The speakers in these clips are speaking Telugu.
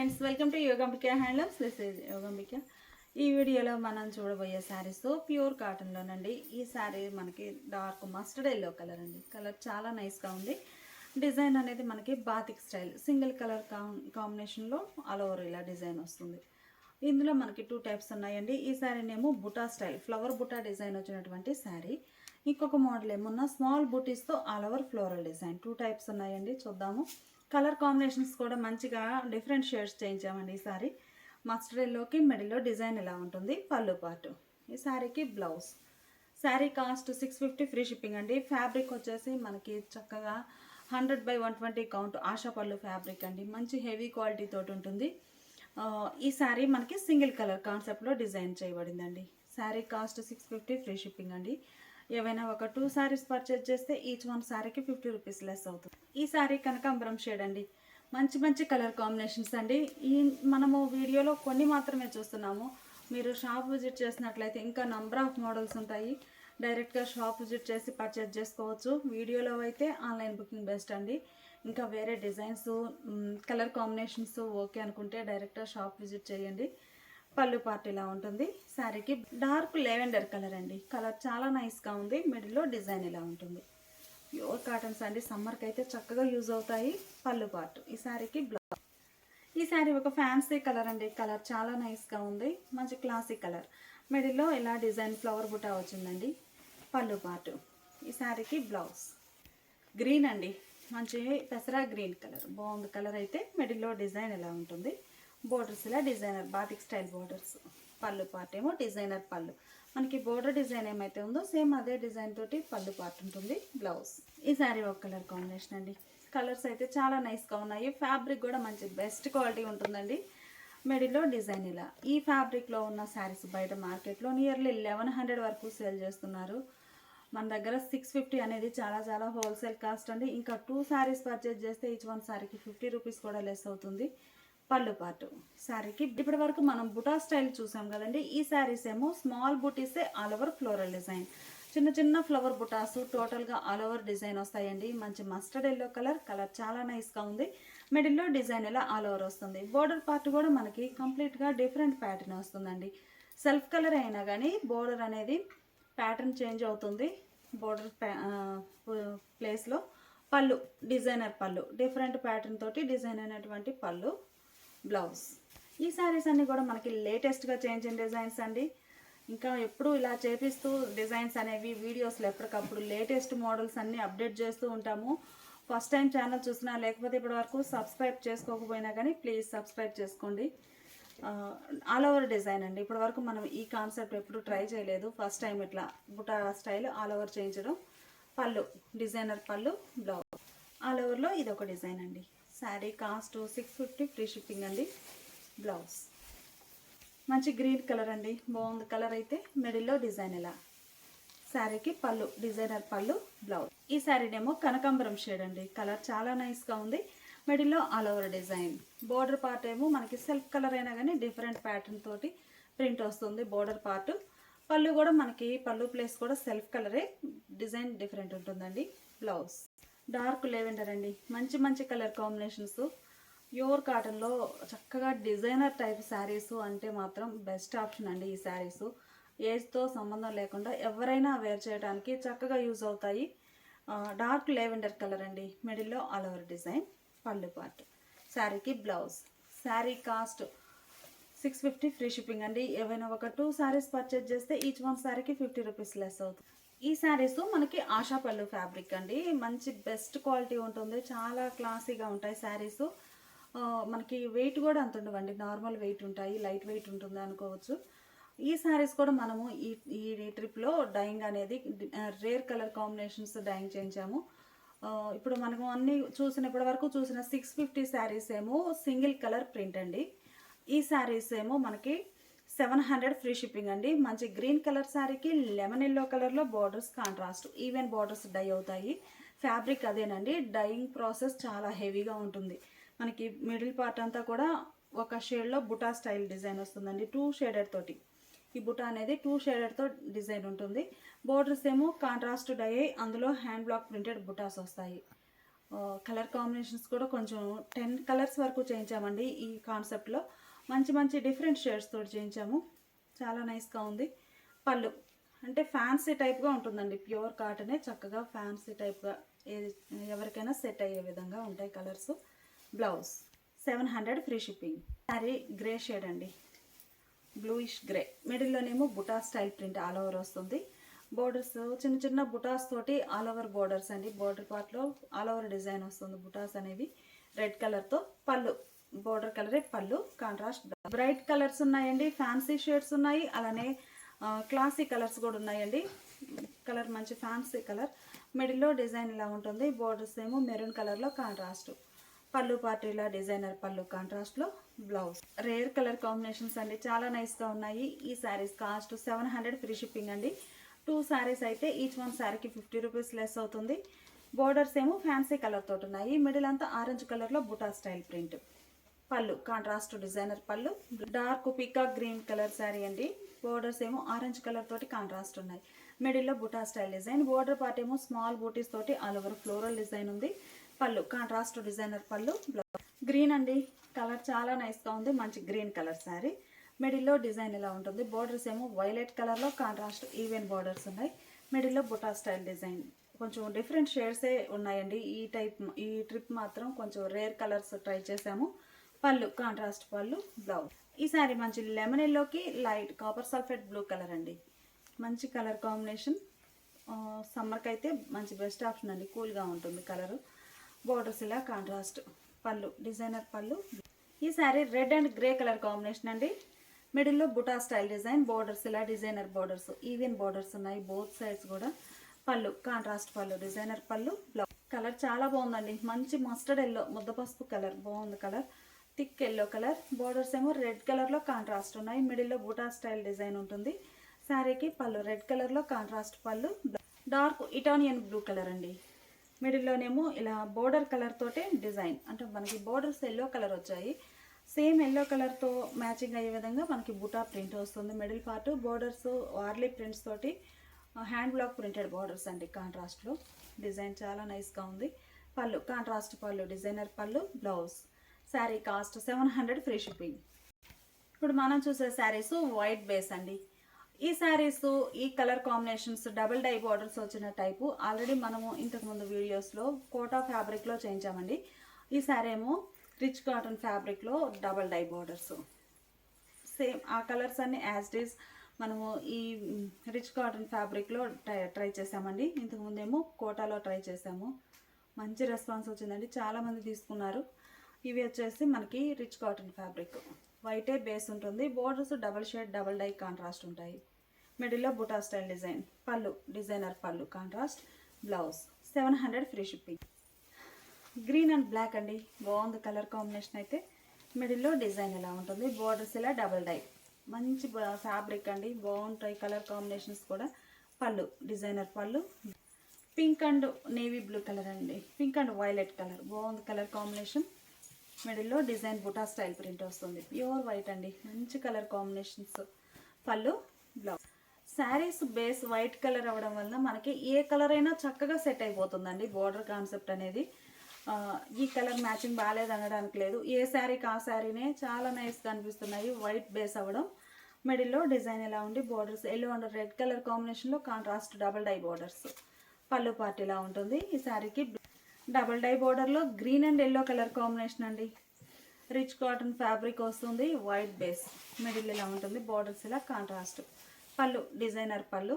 Friends, welcome to Yogambika handlooms. This is Yogambika. ఈ వీడియోలో మనం చూడబోయే శారీస్ ప్యూర్ కాటన్లోనండి. ఈ శారీ మనకి డార్క్ మస్టర్డ్ ఎల్లో కలర్ అండి. కలర్ చాలా నైస్గా ఉంది. డిజైన్ అనేది మనకి బాతిక్ స్టైల్ సింగిల్ కలర్ కాంబినేషన్లో ఆల్ ఓవర్ ఇలా డిజైన్ వస్తుంది. ఇందులో మనకి 2 టైప్స్ ఉన్నాయండి. ఈ శారీనేమో buta style flower buta design వచ్చినటువంటి శారీ. ఇంకొక మోడల్ ఏమన్నా స్మాల్ బూటీస్తో all over floral design. 2 types ఉన్నాయండి. చూద్దాము. కలర్ కాంబినేషన్స్ కూడా మంచిగా డిఫరెంట్ షేడ్స్ చేయించామండి. ఈసారి మస్టర్డ్ ఎల్లోకి మిడిల్లో డిజైన్ ఇలా ఉంటుంది. పళ్ళు పాటు. ఈ శారీకి blouse. Sari cost 650 free shipping అండి. ఫ్యాబ్రిక్ వచ్చేసి మనకి చక్కగా 100/120 కౌంట్ ఆశా పళ్ళు ఫ్యాబ్రిక్ అండి. మంచి హెవీ క్వాలిటీ తోటి ఉంటుంది. ఈ శారీ మనకి సింగిల్ కలర్ కాన్సెప్ట్లో డిజైన్ చేయబడిందండి. శారీ కాస్ట్ 650 ఫ్రీ షిప్పింగ్ అండి. ఏవైనా ఒక 2 శారీస్ పర్చేజ్ చేస్తే ఈచ్ వన్ శారీకి 50 రూపీస్ లెస్ అవుతుంది. ఈ శారీ కనకాంబరం షేడ్ అండి. మంచి మంచి కలర్ కాంబినేషన్స్ అండి. మనము వీడియోలో కొన్ని మాత్రమే చూస్తున్నాము. మీరు షాప్ విజిట్ చేసినట్లయితే ఇంకా నంబర్ ఆఫ్ మోడల్స్ ఉంటాయి. డైరెక్ట్గా షాప్ విజిట్ చేసి పర్చేజ్ చేసుకోవచ్చు. వీడియోలో అయితే ఆన్లైన్ బుకింగ్ బెస్ట్ అండి. ఇంకా వేరే డిజైన్స్ కలర్ కాంబినేషన్స్ ఓకే అనుకుంటే డైరెక్ట్గా షాప్ విజిట్ చేయండి. పళ్ళు పార్ట్ ఇలా ఉంటుంది. శారీకి డార్క్ లెవెండర్ కలర్ అండి. కలర్ చాలా నైస్గా ఉంది. మిడిల్లో డిజైన్ ఇలా ఉంటుంది. ప్యూర్ కాటన్స్ అండి. సమ్మర్కి అయితే చక్కగా యూజ్ అవుతాయి. పళ్ళు పార్ట్. ఈ శారీకి బ్లౌజ్. ఈ శారీ ఒక ఫ్యాన్సీ కలర్ అండి. కలర్ చాలా నైస్గా ఉంది. మంచి క్లాసిక్ కలర్. మిడిల్లో ఇలా డిజైన్ ఫ్లవర్ బుటా వచ్చిందండి. పళ్ళు పార్ట్. ఈ శారీకి బ్లౌజ్. గ్రీన్ అండి. మంచి పెసరా గ్రీన్ కలర్ బాగుంది. కలర్ అయితే మిడిల్లో డిజైన్ ఇలా ఉంటుంది. బోర్డర్స్ ఇలా డిజైనర్ బాతిక్ స్టైల్ బోర్డర్స్. పళ్ళు పార్ట్ ఏమో డిజైనర్ పళ్ళు. మనకి బోర్డర్ డిజైన్ ఏమైతే ఉందో సేమ్ అదే డిజైన్ తోటి పళ్ళు పార్ట్ ఉంటుంది. బ్లౌజ్. ఈ శారీ ఒక కలర్ కాంబినేషన్ అండి. కలర్స్ అయితే చాలా నైస్గా ఉన్నాయి. ఫ్యాబ్రిక్ కూడా మంచి బెస్ట్ క్వాలిటీ ఉంటుందండి. మిడిల్లో డిజైన్ ఇలా. ఈ ఫ్యాబ్రిక్లో ఉన్న శారీస్ బయట మార్కెట్లో నియర్లీ 1100 వరకు సేల్ చేస్తున్నారు. మన దగ్గర 650 అనేది చాలా చాలా హోల్సేల్ కాస్ట్ అండి. ఇంకా 2 శారీస్ పర్చేజ్ చేస్తే ఈచ్ వన్ శారీకి 50 రూపీస్ కూడా లెస్ అవుతుంది. పళ్ళు పాటు. శారీకి ఇప్పటి వరకు మనం బుటా స్టైల్ చూసాం కదండి. ఈ శారీస్ ఏమో స్మాల్ బుటీసే ఆల్ ఓవర్ ఫ్లోరల్ డిజైన్. చిన్న చిన్న ఫ్లవర్ బుటాస్ టోటల్గా ఆల్ ఓవర్ డిజైన్ వస్తాయండి. మంచి మస్టర్డ్ ఎల్లో కలర్. కలర్ చాలా నైస్గా ఉంది. మిడిల్లో డిజైన్ ఇలా ఆల్ ఓవర్ వస్తుంది. బోర్డర్ పార్ట్ కూడా మనకి కంప్లీట్గా డిఫరెంట్ ప్యాటర్న్ వస్తుందండి. సెల్ఫ్ కలర్ అయినా కానీ బోర్డర్ అనేది ప్యాటర్న్ చేంజ్ అవుతుంది. బోర్డర్ ప్లేస్లో పళ్ళు డిజైనర్ పళ్ళు. డిఫరెంట్ ప్యాటర్న్ తోటి డిజైన్ అయినటువంటి పళ్ళు. బ్లౌజ్. ఈ శారీస్ అన్నీ కూడా మనకి లేటెస్ట్గా చేంజ్ ఇన్ డిజైన్స్ అండి. ఇంకా ఎప్పుడు ఇలా చేపిస్తూ డిజైన్స్ అనేవి వీడియోస్లో ఎప్పటికప్పుడు లేటెస్ట్ మోడల్స్ అన్నీ అప్డేట్ చేస్తూ ఉంటాము. ఫస్ట్ టైం ఛానల్ చూసినా లేకపోతే ఇప్పటివరకు సబ్స్క్రైబ్ చేసుకోకపోయినా కానీ ప్లీజ్ సబ్స్క్రైబ్ చేసుకోండి. ఆల్ ఓవర్ డిజైన్ అండి. ఇప్పటివరకు మనం ఈ కాన్సెప్ట్ ఎప్పుడు ట్రై చేయలేదు. ఫస్ట్ టైం ఇట్లా బుటా స్టైల్ ఆల్ ఓవర్ చేయించడం. పళ్ళు డిజైనర్ పళ్ళు. బ్లౌజ్. ఆల్ ఓవర్లో ఇది ఒక డిజైన్ అండి. శారీ కాస్ట్ 650 ఫ్రీ షిప్పింగ్ అండి. బ్లౌజ్. మంచి గ్రీన్ కలర్ అండి. బాగుంది కలర్ అయితే. మిడిల్లో డిజైన్ ఇలా. శారీకి పళ్ళు డిజైనర్ పళ్ళు. బ్లౌజ్. ఈ శారీనేమో కనకాంబరం షేడ్ అండి. కలర్ చాలా నైస్గా ఉంది. మిడిల్లో all over design. Border part ఏమో మనకి సెల్ఫ్ కలర్ అయినా కానీ డిఫరెంట్ ప్యాటర్న్ తోటి ప్రింట్ వస్తుంది బోర్డర్ పార్ట్. పళ్ళు కూడా మనకి పళ్ళు ప్లేస్ కూడా సెల్ఫ్ కలరే. డిజైన్ డిఫరెంట్ ఉంటుందండి. బ్లౌజ్. డార్క్ లెవెండర్ అండి. మంచి మంచి కలర్ కాంబినేషన్స్. ప్యూర్ కాటన్లో చక్కగా డిజైనర్ టైప్ శారీస్ అంటే మాత్రం బెస్ట్ ఆప్షన్ అండి. ఈ శారీస్ ఏజ్తో సంబంధం లేకుండా ఎవరైనా వేర్ చేయడానికి చక్కగా యూజ్ అవుతాయి. డార్క్ లెవెండర్ కలర్ అండి. మిడిల్లో ఆల్ ఓవర్ డిజైన్. పళ్ళు పార్ట్. శారీకి blouse. Sari cost 650 free shipping అండి. ఏవైనా ఒక 2 శారీస్ పర్చేజ్ చేస్తే ఈచ్ వన్ శారీకి 50 రూపీస్ లెస్ అవుతుంది. ఈ శారీస్ మనకి ఆశా పళ్ళు ఫ్యాబ్రిక్ అండి. మంచి బెస్ట్ క్వాలిటీ ఉంటుంది. చాలా క్లాసీగా ఉంటాయి శారీస్. మనకి వెయిట్ కూడా అంత ఉండవండి. నార్మల్ వెయిట్ ఉంటాయి. లైట్ వెయిట్ ఉంటుంది అనుకోవచ్చు. ఈ శారీస్ కూడా మనము ఈ ట్రిప్లో డైయింగ్ అనేది రేర్ కలర్ కాంబినేషన్స్ డైయింగ్ చేయించాము. ఇప్పుడు మనము అన్ని ఇప్పటి వరకు చూసిన 650 శారీస్ ఏమో సింగిల్ కలర్ ప్రింట్ అండి. ఈ శారీస్ ఏమో మనకి 700 ఫ్రీ షిప్పింగ్ అండి. మంచి గ్రీన్ కలర్ శారీకి లెమన్ ఎల్లో కలర్లో borders contrast even borders dye అవుతాయి. ఫ్యాబ్రిక్ అదేనండి. డైయింగ్ ప్రాసెస్ చాలా హెవీగా ఉంటుంది. మనకి మిడిల్ పార్ట్ అంతా కూడా ఒక షేడ్లో బుటా స్టైల్ డిజైన్ వస్తుందండి. 2 షేడెడ్ తోటి. ఈ బుటా అనేది 2 షేడెడ్తో డిజైన్ ఉంటుంది. బోర్డర్స్ ఏమో కాంట్రాస్ట్ డై అయ్యి అందులో హ్యాండ్ బ్లాక్ ప్రింటెడ్ బుటాస్ వస్తాయి. కలర్ కాంబినేషన్స్ కూడా కొంచెం 10 కలర్స్ వరకు చేయించామండి. ఈ కాన్సెప్ట్లో మంచి మంచి డిఫరెంట్ షేడ్స్ తోటి చేయించాము. చాలా నైస్గా ఉంది. పళ్ళు అంటే ఫ్యాన్సీ టైప్గా ఉంటుందండి. ప్యూర్ కాటనే, చక్కగా ఫ్యాన్సీ టైప్గా ఎవరికైనా సెట్ అయ్యే విధంగా ఉంటాయి colours. Blouse 700 free shipping. Sari grey shade అండి, బ్లూయిష్ గ్రే. మిడిల్లోనేమో buta style print all over వస్తుంది. బోర్డర్స్ చిన్న చిన్న బుటాస్ తోటి ఆల్ ఓవర్ బోర్డర్స్ అండి. బోర్డర్ పార్ట్లో ఆల్ ఓవర్ డిజైన్ వస్తుంది. బుటాస్ అనేవి రెడ్ కలర్తో. పళ్ళు బోర్డర్ కలరే పళ్ళు, కాంట్రాస్ట్ బ్రైట్ కలర్స్ ఉన్నాయండి. ఫ్యాన్సీ షేడ్స్ ఉన్నాయి, అలానే క్లాసీ కలర్స్ కూడా ఉన్నాయండి. కలర్ మంచి ఫ్యాన్సీ కలర్. మిడిల్లో డిజైన్ ఇలా ఉంటుంది. బోర్డర్స్ ఏమో మెరూన్ కలర్లో కాంట్రాస్ట్. పళ్ళు పార్టీలా డిజైనర్ పళ్ళు, కాంట్రాస్ట్లో బ్లౌజ్. రేర్ కలర్ కాంబినేషన్స్ అండి, చాలా నైస్గా ఉన్నాయి. ఈ శారీస్ కాస్ట్ 700 ఫ్రీ షిప్పింగ్ అండి. 2 శారీస్ అయితే ఈచ్ వన్ శారీకి 50 రూపీస్ లెస్ అవుతుంది. బోర్డర్స్ ఏమో ఫ్యాన్సీ కలర్ తోటి ఉన్నాయి. మిడిల్ అంతా ఆరెంజ్ కలర్లో బుటా స్టైల్ ప్రింట్. పళ్ళు కాంట్రాస్ట్ డిజైనర్ పళ్ళు. Dark peacock green colour sari అండి. బోర్డర్స్ ఏమో ఆరెంజ్ కలర్ తోటి కాంట్రాస్ట్ ఉన్నాయి. మిడిల్లో బుటా స్టైల్ డిజైన్. బోర్డర్ పార్ట్ ఏమో స్మాల్ బూటీస్ తోటి ఆల్ ఓవర్ ఫ్లోరల్ డిజైన్ ఉంది. పళ్ళు కాంట్రాస్ట్ డిజైనర్ పళ్ళు. గ్రీన్ అండి, కలర్ చాలా నైస్గా ఉంది. మంచి గ్రీన్ కలర్ శారీ. మిడిల్లో డిజైన్ ఇలా ఉంటుంది. బోర్డర్స్ ఏమో వైలెట్ కలర్లో కాంట్రాస్ట్ ఈవెన్ బోర్డర్స్ ఉన్నాయి. మిడిల్లో బుటా స్టైల్ డిజైన్. కొంచెం డిఫరెంట్ షేడ్సే ఉన్నాయండి. ఈ ట్రిప్ మాత్రం కొంచెం రేర్ కలర్స్ ట్రై చేసాము. పళ్ళు కాంట్రాస్ట్ పళ్ళు, బ్లౌజ్. ఈ శారీ మంచి లెమన్ ఎల్లోకి light copper sulphate blue colour అండి. మంచి కలర్ కాంబినేషన్. సమ్మర్కి అయితే మంచి బెస్ట్ ఆప్షన్ అండి, కూల్గా ఉంటుంది కలరు. బోర్డర్స్ ఇలా కాంట్రాస్ట్. పళ్ళు డిజైనర్ పళ్ళు. ఈ sari red and grey colour combination అండి. మిడిల్లో బుటా స్టైల్ డిజైన్. బోర్డర్స్ ఇలా డిజైనర్ బోర్డర్స్, ఈవెన్ బోర్డర్స్ ఉన్నాయి బోత్ సైడ్స్ కూడా. పళ్ళు కాంట్రాస్ట్ పళ్ళు, డిజైనర్ పళ్ళు, బ్లౌజ్. కలర్ చాలా బాగుందండి. మంచి మస్టర్డ్ ఎల్లో, ముద్ద పసుపు కలర్, బాగుంది colour. Thick yellow colour. Borders ఏమో రెడ్ కలర్లో కాంట్రాస్ట్ ఉన్నాయి. మిడిల్లో బుటా స్టైల్ డిజైన్ ఉంటుంది. శారీకి పళ్ళు రెడ్ కలర్లో కాంట్రాస్ట్ పళ్ళు. డార్క్ ఇటాలియన్ బ్లూ కలర్ అండి. మిడిల్లోనేమో ఇలా బోర్డర్ కలర్ తోటే డిజైన్, అంటే మనకి బోర్డర్స్ ఎల్లో కలర్ వచ్చాయి. సేమ్ ఎల్లో కలర్తో మ్యాచింగ్ అయ్యే విధంగా మనకి బుటా ప్రింట్ వస్తుంది. Middle part borders Warli prints తోటి హ్యాండ్ బ్లాక్ ప్రింటెడ్ బోర్డర్స్ అండి. కాంట్రాస్ట్లో డిజైన్ చాలా నైస్గా ఉంది. పళ్ళు కాంట్రాస్ట్ పళ్ళు, డిజైనర్ పళ్ళు, blouse. Sari cost 700 free shipping. ఇప్పుడు మనం చూసే శారీస్ వైట్ బేస్ అండి. ఈ శారీస్ ఈ colour combinations double dye borders వచ్చిన టైపు ఆల్రెడీ మనము ఇంతకుముందు వీడియోస్లో కోటా ఫ్యాబ్రిక్లో చేయించామండి. ఈ శారీ ఏమో రిచ్ కాటన్ ఫ్యాబ్రిక్లో డబుల్ డై బార్డర్స్. సేమ్ ఆ కలర్స్ అన్ని యాజ్ ఇట్ ఈస్ మనము ఈ రిచ్ కాటన్ ఫ్యాబ్రిక్లో ట్రై చేసామండి. ఇంతకుముందేమో కోటాలో ట్రై చేసాము. మంచి రెస్పాన్స్ వచ్చిందండి, చాలామంది తీసుకున్నారు. ఇవి వచ్చేసి మనకి రిచ్ కాటన్ ఫ్యాబ్రిక్. వైటే బేస్ ఉంటుంది. Borders double shade double dye contrast ఉంటాయి. మిడిల్లో బుటా స్టైల్ డిజైన్. పళ్ళు డిజైనర్ పళ్ళు, contrast blouse. 700 free shipping. Green and black అండి, బాగుంది కలర్ కాంబినేషన్ అయితే. మిడిల్లో డిజైన్ ఇలా ఉంటుంది. బోర్డర్స్ ఇలా డబల్ డై. మంచి ఫ్యాబ్రిక్ అండి, బాగుంటాయి కలర్ కాంబినేషన్స్ కూడా. పళ్ళు డిజైనర్ పళ్ళు. Pink and navy blue colour అండి. పింక్ అండ్ వైలెట్ కలర్, బాగుంది కలర్ కాంబినేషన్. మిడిల్లో డిజైన్ బుటా స్టైల్ ప్రింట్ వస్తుంది. ప్యూర్ వైట్ అండి, మంచి కలర్ కాంబినేషన్స్. పళ్ళు blouse. Saris base white colour అవ్వడం వల్ల మనకి ఏ కలర్ అయినా చక్కగా సెట్ అయిపోతుందండి. బోర్డర్ కాన్సెప్ట్ అనేది ఈ కలర్ మ్యాచింగ్ బాగాలేదు అనడానికి లేదు. ఏ శారీకి ఆ శారీనే చాలా నైస్గా అనిపిస్తున్నాయి వైట్ బేస్ అవ్వడం. మిడిల్లో డిజైన్ ఎలా ఉండి borders yellow and red colour కాంబినేషన్లో కాంట్రాస్ట్ డబల్ డై బోర్డర్స్. పళ్ళు పార్ట్ ఇలా ఉంటుంది. ఈ శారీకి డబల్ డై బోర్డర్లో green and yellow colour combination అండి. రిచ్ కాటన్ ఫ్యాబ్రిక్ వస్తుంది. White base. మిడిల్ ఇలా ఉంటుంది. బోర్డర్స్ ఇలా కాంట్రాస్ట్. పళ్ళు డిజైనర్ పళ్ళు,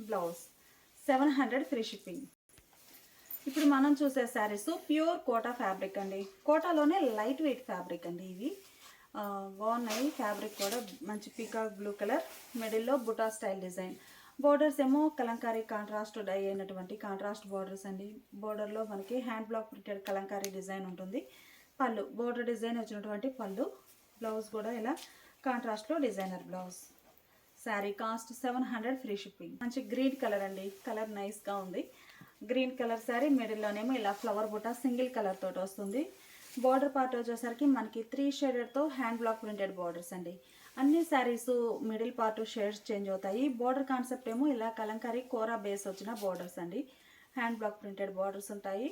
బ్లౌజ్. 700 free shipping. ఇప్పుడు మనం చూసే శారీస్ ప్యూర్ కోటా ఫ్యాబ్రిక్ అండి. కోటాలోనే లైట్ వెయిట్ ఫ్యాబ్రిక్ అండి. ఇవి బాగున్నాయి. ఫ్యాబ్రిక్ కూడా మంచి పీకాక్ బ్లూ కలర్. మిడిల్లో బుటా స్టైల్ డిజైన్. బోర్డర్స్ ఏమో కలంకారీ కాంట్రాస్ట్ డై అయినటువంటి కాంట్రాస్ట్ బోర్డర్స్ అండి. బోర్డర్లో మనకి hand block printed Kalamkari design ఉంటుంది. పళ్ళు బోర్డర్ డిజైన్ వచ్చినటువంటి పళ్ళు. బ్లౌజ్ కూడా ఇలా కాంట్రాస్ట్లో designer blouse. Sari cost 700 free shipping. మంచి గ్రీన్ కలర్ అండి, కలర్ నైస్గా ఉంది. Green colour sari. మిడిల్లోనేమో ఇలా ఫ్లవర్ బుటా సింగిల్ కలర్ తోటి వస్తుంది. బార్డర్ పార్ట్ వచ్చేసరికి మనకి 3 షేడెడ్తో హ్యాండ్ బ్లాక్ ప్రింటెడ్ బార్డర్స్ అండి. అన్ని saris middle part shades change అవుతాయి. బార్డర్ కాన్సెప్ట్ ఏమో ఇలా కలంకారీ కోరా బేస్ వచ్చిన బార్డర్స్ అండి. హ్యాండ్ బ్లాక్ ప్రింటెడ్ బార్డర్స్ ఉంటాయి.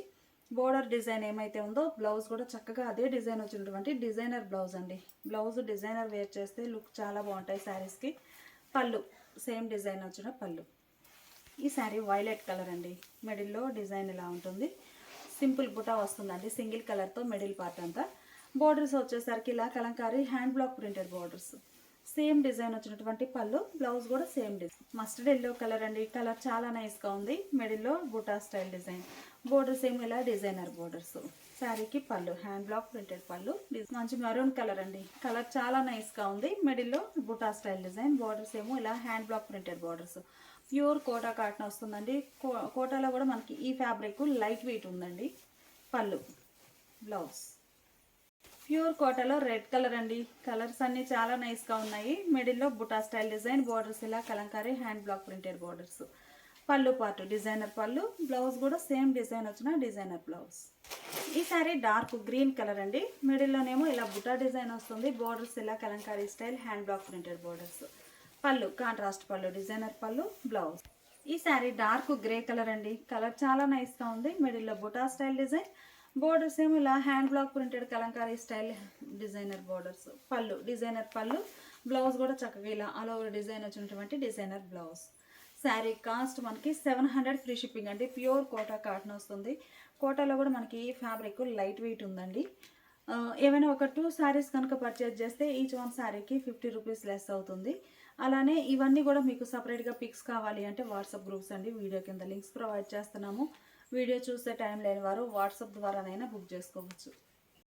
బోర్డర్ డిజైన్ ఏమైతే ఉందో బ్లౌజ్ కూడా చక్కగా అదే డిజైన్ వచ్చినటువంటి డిజైనర్ బ్లౌజ్ అండి. బ్లౌజ్ డిజైనర్ వేర్ చేస్తే లుక్ చాలా బాగుంటాయి శారీస్కి. పళ్ళు సేమ్ డిజైన్ వచ్చిన పళ్ళు. ఈ శారీ వైలెట్ కలర్ అండి. మిడిల్లో డిజైన్ ఇలా ఉంటుంది. సింపుల్ బుటా వస్తుందండి సింగిల్ కలర్తో మిడిల్ పార్ట్ అంతా. బోర్డర్స్ వచ్చేసరికి ఇలా Kalamkari hand block printed borders. Same design వచ్చినటువంటి పళ్ళు. బ్లౌజ్ కూడా same design. Mustard yellow colour అండి. కలర్ చాలా నైస్గా ఉంది. మిడిల్లో బుటా స్టైల్ డిజైన్. బోర్డర్స్ ఏమో ఇలా డిజైనర్ బోర్డర్స్. శారీకి పళ్ళు హ్యాండ్ బ్లాక్ ప్రింటెడ్ పళ్ళు. మంచి మెరూన్ కలర్ అండి. కలర్ చాలా నైస్గా ఉంది. మిడిల్లో బుటా స్టైల్ డిజైన్. బోర్డర్స్ ఏమో ఇలా hand block printed borders. Pure Kota cotton వస్తుందండి. కోటాలో కూడా మనకి ఈ ఫ్యాబ్రిక్ లైట్ వెయిట్ ఉందండి. పళ్ళు బ్లౌజ్. ప్యూర్ కోటాలో రెడ్ కలర్ అండి. కలర్స్ అన్నీ చాలా నైస్గా ఉన్నాయి. మిడిల్లో బుటా స్టైల్ డిజైన్. బోర్డర్స్ ఇలా Kalamkari hand block printed borders. పళ్ళు పార్ట్ డిజైనర్ పళ్ళు. బ్లౌజ్ కూడా సేమ్ డిజైన్ వచ్చిన డిజైనర్ బ్లౌజ్. ఈ శారీ డార్క్ గ్రీన్ కలర్ అండి. మిడిల్లోనేమో ఇలా బుటా డిజైన్ వస్తుంది. బోర్డర్స్ ఇలా Kalamkari style hand block printed borders. పళ్ళు కాంట్రాస్ట్ పళ్ళు డిజైనర్ పళ్ళు. బ్లౌజ్. ఈ శారీ డార్క్ గ్రే కలర్ అండి. కలర్ చాలా నైస్గా ఉంది. మిడిల్లో బుటా స్టైల్ డిజైన్. బోర్డర్స్ ఏమో ఇలా hand block printed Kalamkari style designer borders. పళ్ళు డిజైనర్ పళ్ళు. బ్లౌజ్ కూడా చక్కగా ఇలా ఆల్ ఓవర్ డిజైన్ వచ్చినటువంటి డిజైనర్ బ్లౌజ్. శారీ కాస్ట్ మనకి 700 ఫ్రీ షిప్పింగ్ అండి. ప్యూర్ కోటా కాటన్ వస్తుంది. కోటాలో కూడా మనకి ఫ్యాబ్రిక్ లైట్ వెయిట్ ఉందండి. ఏమైనా ఒక 2 శారీస్ కనుక పర్చేజ్ చేస్తే ఈచ్ వన్ శారీకి 50 రూపీస్ లెస్ అవుతుంది. అలానే ఇవన్నీ కూడా మీకు సపరేట్గా పిక్స్ కావాలి అంటే వాట్సాప్ గ్రూప్స్ అండి. వీడియో కింద లింక్స్ ప్రొవైడ్ చేస్తున్నాము. వీడియో చూసే టైం లేని వారు వాట్సాప్ ద్వారానైనా బుక్ చేసుకోవచ్చు.